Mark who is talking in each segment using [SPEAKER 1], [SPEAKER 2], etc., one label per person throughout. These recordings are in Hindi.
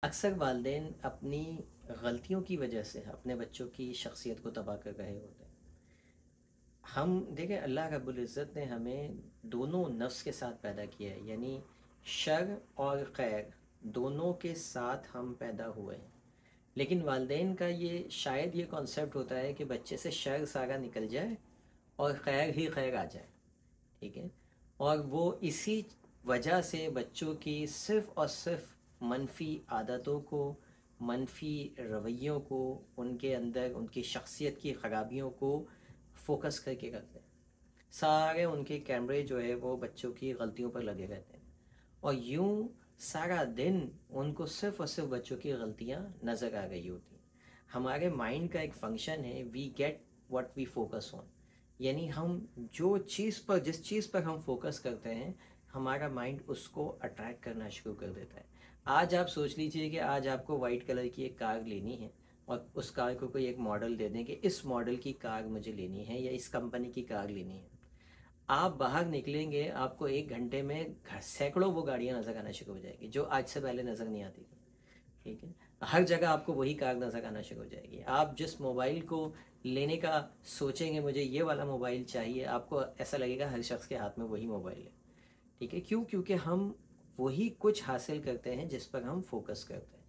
[SPEAKER 1] अक्सर वालिदैन अपनी गलतियों की वजह से अपने बच्चों की शख्सियत को तबाह कर रहे होते हैं। हम देखें, अल्लाह रब्बुल इज़्ज़त ने हमें दोनों नफ्स के साथ पैदा किया है, यानी शर और खैर दोनों के साथ हम पैदा हुए हैं। लेकिन वालिदैन का ये शायद ये कॉन्सेप्ट होता है कि बच्चे से शर सारा निकल जाए और खैर ही खैर आ जाए। ठीक है। और वो इसी वजह से बच्चों की सिर्फ़ और सिर्फ मनफ़ी आदतों को, मनफ़ी रवैयों को, उनके अंदर उनकी शख्सियत की ख़राबियों को फ़ोकस करके करते हैं। सारे उनके कैमरे जो है वो बच्चों की गलतियों पर लगे रहते हैं और यूं सारा दिन उनको सिर्फ़ और सिर्फ बच्चों की गलतियां नज़र आ रही होती हैं। हमारे माइंड का एक फंक्शन है, we get what we focus on, यानी हम जिस चीज़ पर हम फोकस करते हैं हमारा माइंड उसको अट्रैक्ट करना शुरू कर देता है। आज आप सोच लीजिए कि आज आपको वाइट कलर की एक कार लेनी है और उस कार को कोई एक मॉडल दे दें कि इस मॉडल की कार मुझे लेनी है या इस कंपनी की कार लेनी है। आप बाहर निकलेंगे, आपको 1 घंटे में सैकड़ों वो गाड़ियाँ नज़र आना शुरू हो जाएगी जो आज से पहले नज़र नहीं आती थी। ठीक है। हर जगह आपको वही कार नज़र आना शुरू हो जाएगी। आप जिस मोबाइल को लेने का सोचेंगे, मुझे ये वाला मोबाइल चाहिए, आपको ऐसा लगेगा हर शख्स के हाथ में वही मोबाइल है। ठीक है। क्यों? क्योंकि हम वही कुछ हासिल करते हैं जिस पर हम फोकस करते हैं।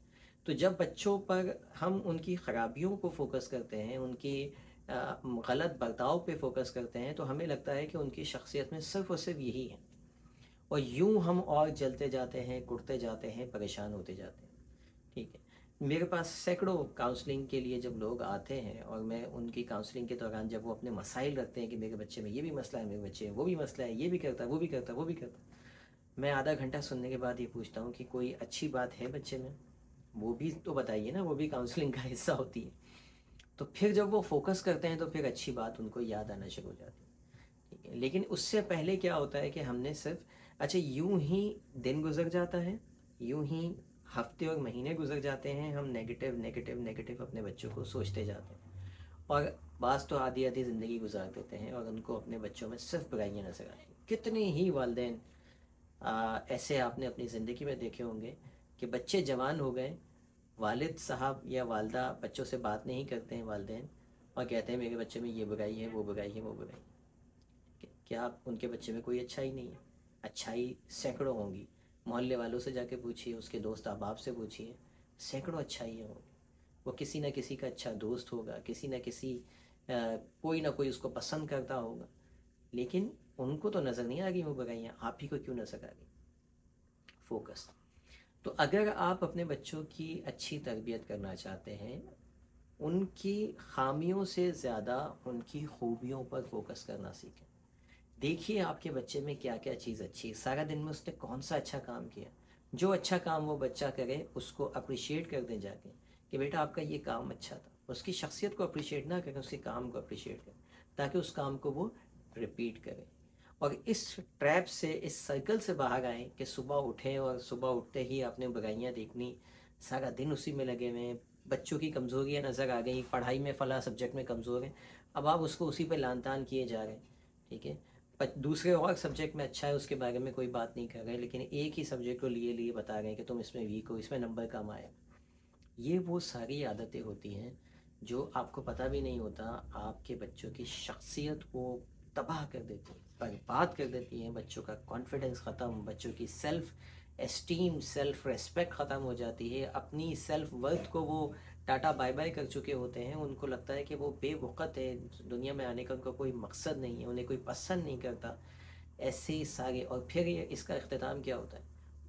[SPEAKER 1] तो जब बच्चों पर हम उनकी ख़राबियों को फोकस करते हैं, उनकी गलत बर्ताव पे फोकस करते हैं, तो हमें लगता है कि उनकी शख्सियत में सिर्फ़ और सिर्फ यही है और यूं हम और जलते जाते हैं, कुटते जाते हैं, परेशान होते जाते हैं। ठीक है। मेरे पास सैकड़ों काउंसलिंग के लिए जब लोग आते हैं और मैं उनकी काउंसलिंग के दौरान जब वो अपने मसाइल रखते हैं कि मेरे बच्चे में ये भी मसला है, मेरे बच्चे में वो भी मसला है, ये भी करता है, वो भी करता है, वो भी करता है, मैं आधा घंटा सुनने के बाद ये पूछता हूँ कि कोई अच्छी बात है बच्चे में, वो भी तो बताइए ना, वो भी काउंसलिंग का हिस्सा होती है। तो फिर जब वो फोकस करते हैं तो फिर अच्छी बात उनको याद आना शुरू हो जाती है। ठीक है। लेकिन उससे पहले क्या होता है कि हमने सिर्फ, अच्छा, यूं ही दिन गुजर जाता है, यूं ही हफ्ते और महीने गुजर जाते हैं, हम नेगेटिव नेगेटिव नेगेटिव अपने बच्चों को सोचते जाते हैं और बास तो आधी आधी ज़िंदगी गुजार देते हैं और उनको अपने बच्चों में सिर्फ बुराइयाँ नजर आती हैं। कितने ही वालिदैन ऐसे आपने अपनी ज़िंदगी में देखे होंगे कि बच्चे जवान हो गए, वालिद साहब या वालदा बच्चों से बात नहीं करते हैं, वालिदैन, और कहते हैं मेरे बच्चे में ये बुराई है, वो बुराई है, वो बुराई है। क्या आप उनके बच्चे में कोई अच्छाई नहीं है? अच्छाई सैकड़ों होंगी। मोहल्ले वालों से जाके पूछिए, उसके दोस्त अहबाब से पूछिए, सैकड़ों अच्छाइयाँ होंगी। वो किसी न किसी का अच्छा दोस्त होगा, किसी न किसी कोई ना कोई उसको पसंद करता होगा, लेकिन उनको तो नज़र नहीं आ गई वो बुराइयाँ, आप ही को क्यों नज़र आ गई? फोकस। तो अगर आप अपने बच्चों की अच्छी तरबियत करना चाहते हैं, उनकी खामियों से ज़्यादा उनकी खूबियों पर फोकस करना सीखें। देखिए आपके बच्चे में क्या क्या चीज़ अच्छी है, सारा दिन में उसने कौन सा अच्छा काम किया। जो अच्छा काम वो बच्चा करे उसको अप्रिशिएट कर दें जाके कि बेटा आपका ये काम अच्छा था। उसकी शख्सियत को अप्रिशिएट ना करें, उसके काम को अप्रिशिएट करें ताकि उस काम को वो रिपीट करें। और इस ट्रैप से, इस सर्कल से बाहर आएँ कि सुबह उठें और सुबह उठते ही आपने बुराइयाँ देखनी, सारा दिन उसी में लगे हुए हैं, बच्चों की कमज़ोरियाँ नज़र आ गई, पढ़ाई में फ़लाँ सब्जेक्ट में कमज़ोर हैं, अब आप उसको उसी पे लान तान किए जा रहे हैं। ठीक है। दूसरे और सब्जेक्ट में अच्छा है उसके बारे में कोई बात नहीं कर रहे, लेकिन एक ही सब्जेक्ट को लिए लिए बता रहे हैं कि तुम इसमें वीक हो, इसमें नंबर कम आए। ये वो सारी आदतें होती हैं जो आपको पता भी नहीं होता, आपके बच्चों की शख्सियत को तबाह कर देती हैं, बर्बाद कर देती हैं। बच्चों का कॉन्फिडेंस ख़त्म, बच्चों की सेल्फ़ एस्टीम, सेल्फ़ रेस्पेक्ट ख़त्म हो जाती है। अपनी सेल्फ़ वर्थ को वो टाटा बाय बाय कर चुके होते हैं। उनको लगता है कि वो बेवक़्त है, दुनिया में आने का उनका कोई मकसद नहीं है, उन्हें कोई पसंद नहीं करता। ऐसे ही सारे, और फिर ये इसका इख्तिताम क्या होता है?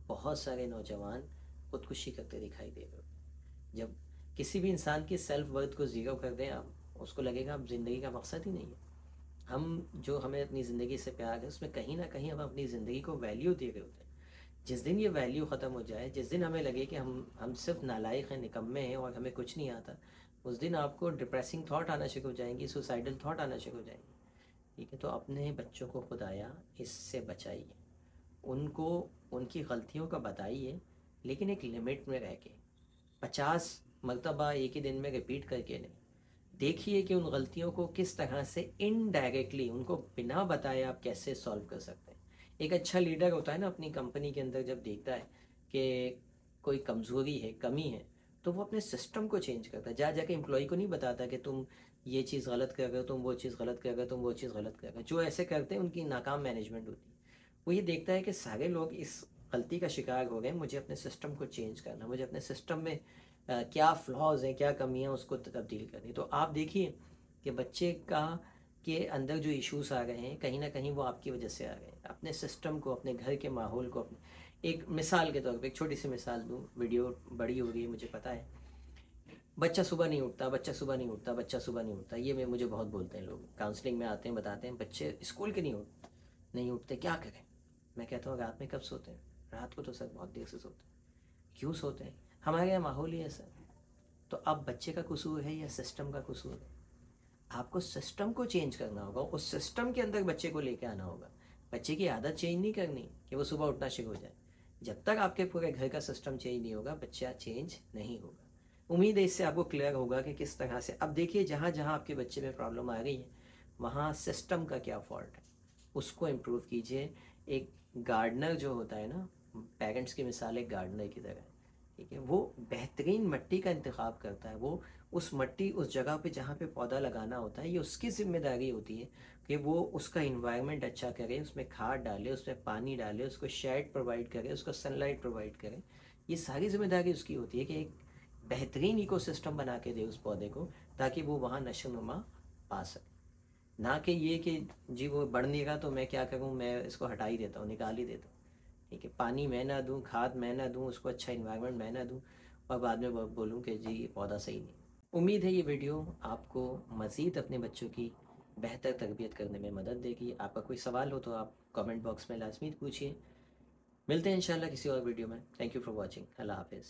[SPEAKER 1] बहुत सारे नौजवान खुदकुशी करते दिखाई दे रहे होते हैं। जब किसी भी इंसान की सेल्फ वर्थ को ज़ीरो कर दें आप, उसको लगेगा अब ज़िंदगी का मकसद ही नहीं है। हम जो, हमें अपनी ज़िंदगी से प्यार है, उसमें कहीं ना कहीं हम अपनी ज़िंदगी को वैल्यू दे रहे होते हैं। जिस दिन ये वैल्यू ख़त्म हो जाए, जिस दिन हमें लगे कि हम सिर्फ नालायक हैं, निकम्मे हैं और हमें कुछ नहीं आता, उस दिन आपको डिप्रेसिंग थॉट आना शुरू हो जाएंगी, सुसाइडल थॉट आना शुरू हो जाएंगी। ठीक है। तो अपने बच्चों को खुदाया इससे बचाइए, उनको उनकी गलतियों का बताइए, लेकिन एक लिमिट में रह के। 50 मरतबा एक ही दिन में रिपीट करके नहीं। देखिए कि उन गलतियों को किस तरह से इनडायरेक्टली, उनको बिना बताए आप कैसे सॉल्व कर सकते हैं। एक अच्छा लीडर होता है ना अपनी कंपनी के अंदर, जब देखता है कि कोई कमज़ोरी है, कमी है, तो वो अपने सिस्टम को चेंज करता है। जा जाके एम्प्लॉय को नहीं बताता कि तुम ये चीज़ गलत कर रहे हो, तुम वो चीज़ गलत कर रहे हो, तुम वो चीज़ गलत कर रहे हो। जो ऐसे करते हैं उनकी नाकाम मैनेजमेंट होती है। वो ये देखता है कि सारे लोग इस गलती का शिकार हो गए, मुझे अपने सिस्टम को चेंज करना, मुझे अपने सिस्टम में क्या फ्लॉज हैं, क्या कमियाँ, उसको तब्दील करनी। तो आप देखिए कि बच्चे का के अंदर जो इश्यूज आ रहे हैं, कहीं ना कहीं वो आपकी वजह से आ रहे हैं। अपने सिस्टम को, अपने घर के माहौल को, अपने एक मिसाल के तौर पे एक छोटी सी मिसाल दूँ, वीडियो बड़ी हो गई है मुझे पता है। बच्चा सुबह नहीं उठता, बच्चा सुबह नहीं उठता, बच्चा सुबह नहीं उठता, ये मुझे बहुत बोलते हैं लोग, काउंसलिंग में आते हैं, बताते हैं बच्चे स्कूल के नहीं उठते, क्या करें। मैं कहता हूँ रात में कब सोते हैं? रात को तो सर बहुत देर से सोते हैं। क्यों सोते हैं? हमारे यहाँ माहौल ही ऐसा है। तो अब बच्चे का कसूर है या सिस्टम का कसूर है? आपको सिस्टम को चेंज करना होगा, उस सिस्टम के अंदर बच्चे को लेके आना होगा। बच्चे की आदत चेंज नहीं करनी कि वो सुबह उठना शुरू हो जाए। जब तक आपके पूरे घर का सिस्टम चेंज नहीं होगा, बच्चा चेंज नहीं होगा। उम्मीद है इससे आपको क्लियर होगा कि किस तरह से। अब देखिए, जहाँ जहाँ आपके बच्चे में प्रॉब्लम आ रही है, वहाँ सिस्टम का क्या फॉल्ट है, उसको इम्प्रूव कीजिए। एक गार्डनर जो होता है ना, पेरेंट्स की मिसाल एक गार्डनर की तरह है, ठीक है। वो बेहतरीन मिट्टी का इंतखाब करता है। वो उस मिट्टी, उस जगह पे जहाँ पे पौधा लगाना होता है, ये उसकी जिम्मेदारी होती है कि वो उसका इन्वायरमेंट अच्छा करे, उसमें खाद डाले, उसमें पानी डाले, उसको शेड प्रोवाइड करे, उसको सनलाइट प्रोवाइड करे। ये सारी जिम्मेदारी उसकी होती है कि एक बेहतरीन इकोसिस्टम बना के दे उस पौधे को, ताकि वो वहाँ नशोनुमा पा सके। ना कि ये कि जी वो बढ़ नहीं रहा तो मैं क्या करूँ, मैं इसको हटा ही देता हूँ, निकाल ही देता हूँ, ठीक है। पानी मैं ना दूँ, खाद मैं ना दूँ, उसको अच्छा इन्वायरमेंट मैं ना दूँ, और बाद में बोलूँ कि जी ये पौधा सही नहीं। उम्मीद है ये वीडियो आपको मज़ीद अपने बच्चों की बेहतर तरबियत करने में मदद देगी। आपका कोई सवाल हो तो आप कमेंट बॉक्स में लाजमी पूछिए। मिलते हैं इंशाल्लाह किसी और वीडियो में। Thank you for watching. अल्लाह हाफिज़।